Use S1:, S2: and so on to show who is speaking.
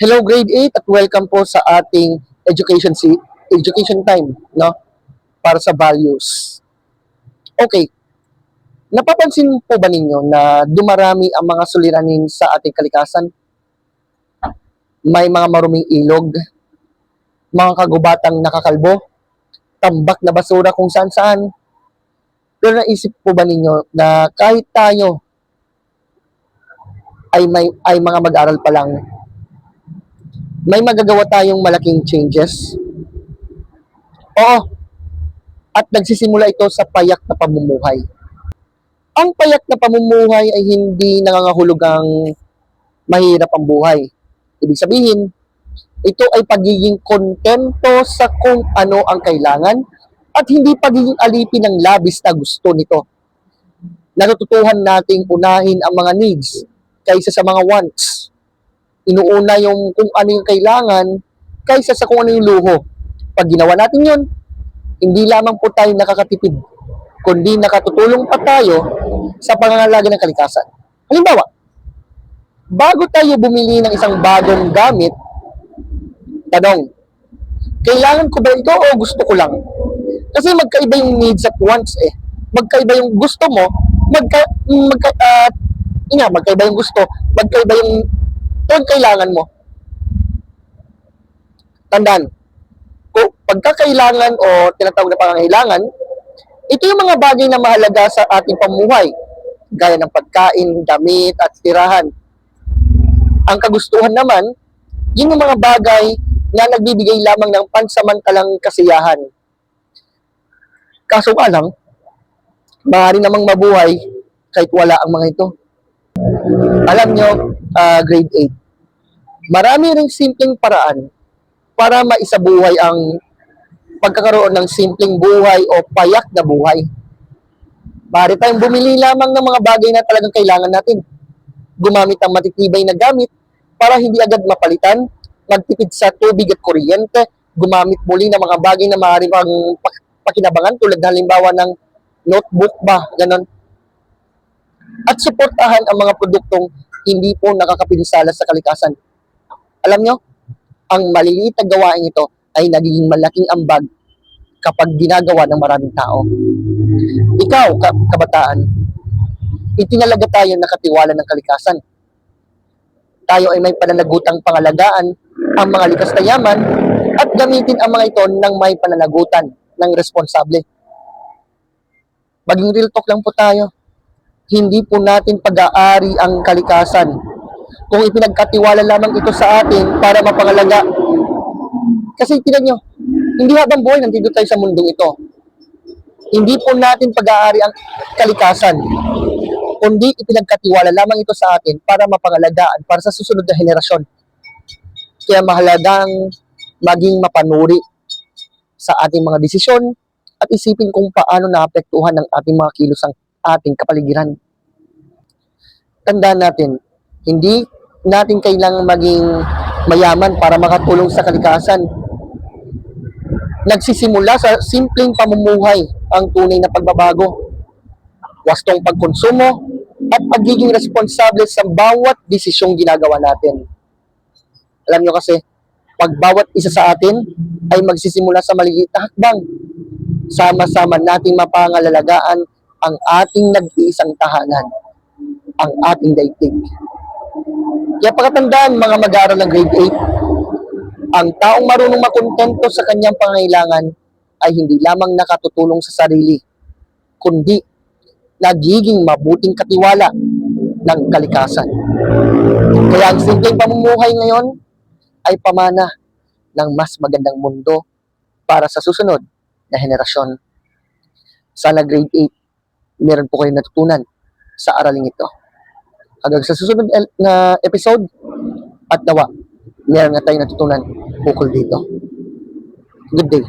S1: Hello grade 8 at welcome po sa ating education time, no? Para sa values. Okay. Napapansin po ba ninyo na dumarami ang mga suliranin sa ating kalikasan? May mga maruming ilog, mga kagubatang nakakalbo, tambak na basura kung saan-saan. Pero naisip po ba ninyo na kahit tayo ay mga mag-aral pa lang, may magagawa tayong malaking changes? Oo, at nagsisimula ito sa payak na pamumuhay. Ang payak na pamumuhay ay hindi nangangahulugang mahirap ang buhay. Ibig sabihin, ito ay pagiging kontento sa kung ano ang kailangan at hindi pagiging alipin ng labis na gusto nito. Natututuhan nating unahin ang mga needs kaysa sa mga wants. Inuuna yung kung ano yung kailangan kaysa sa kung ano yung luho. Pag ginawa natin yun, hindi lamang po tayo nakakatipid, kundi nakatutulong pa tayo sa pangangalaga ng kalikasan. Halimbawa, bago tayo bumili ng isang bagong gamit, tanong, kailangan ko ba ito o gusto ko lang? Kasi magkaiba yung needs at wants eh. Magkaiba yung gusto mo, magkaiba yung gusto, magkaiba yung kailangan mo. Tandaan, kung pagkakailangan o tinatawag na pangangailangan, ito yung mga bagay na mahalaga sa ating pamuhay, gaya ng pagkain, damit, at tirahan. Ang kagustuhan naman, yun yung mga bagay na nagbibigay lamang ng pansamantalang kasiyahan. Kaso nga lang, maaari namang mabuhay kahit wala ang mga ito. Alam nyo, grade 8, marami ring simpleng paraan para maisabuhay ang pagkakaroon ng simpleng buhay o payak na buhay. Maaari tayong bumili lamang ng mga bagay na talagang kailangan natin. Gumamit ng matitibay na gamit para hindi agad mapalitan, magtipid sa tubig at kuryente, gumamit muli ng mga bagay na maaari pang pakinabangan tulad na halimbawa ng notebook ba, ganon. At suportahan ang mga produktong hindi po nakakapinsala sa kalikasan. Alam nyo, ang maliliit na gawain ito ay nagiging malaking ambag kapag ginagawa ng maraming tao. Ikaw, kabataan, itinalaga tayo na katiwala ng kalikasan. Tayo ay may pananagutang pangalagaan ang mga likas na yaman at gamitin ang mga ito ng may pananagutan ng responsable. Maging real talk lang po tayo. Hindi po natin pag-aari ang kalikasan kung ipinagkatiwala lamang ito sa atin para mapangalaga. Kasi tingnan nyo, hindi habang buhay nandito tayo sa mundong ito. Hindi po natin pag-aari ang kalikasan, kundi ipinagkatiwala lamang ito sa atin para mapangalagaan, para sa susunod na henerasyon. Kaya mahalagang maging mapanuri sa ating mga desisyon at isipin kung paano naapektuhan ng ating mga kilos ang ating kapaligiran. Tandaan natin, hindi natin kailangang maging mayaman para makatulong sa kalikasan. Nagsisimula sa simpleng pamumuhay ang tunay na pagbabago. Wastong pagkonsumo at pagiging responsable sa bawat desisyong ginagawa natin. Alam nyo kasi, pag bawat isa sa atin ay magsisimula sa maliliit na hakbang, sama-sama nating mapangalalagaan ang ating nag-iisang tahanan, ang ating daigdig. Kaya pagkatandaan mga mag-aaral ng grade 8, ang taong marunong makontento sa kanyang pangangailangan ay hindi lamang nakatutulong sa sarili, kundi nagiging mabuting katiwala ng kalikasan. Kaya ang simpleng pamumuhay ngayon ay pamana ng mas magandang mundo para sa susunod na henerasyon. Sana grade 8, meron po kayong natutunan sa araling ito. Hanggang sa susunod na episode, at nawa, meron na tayong natutunan ukol dito. Good day.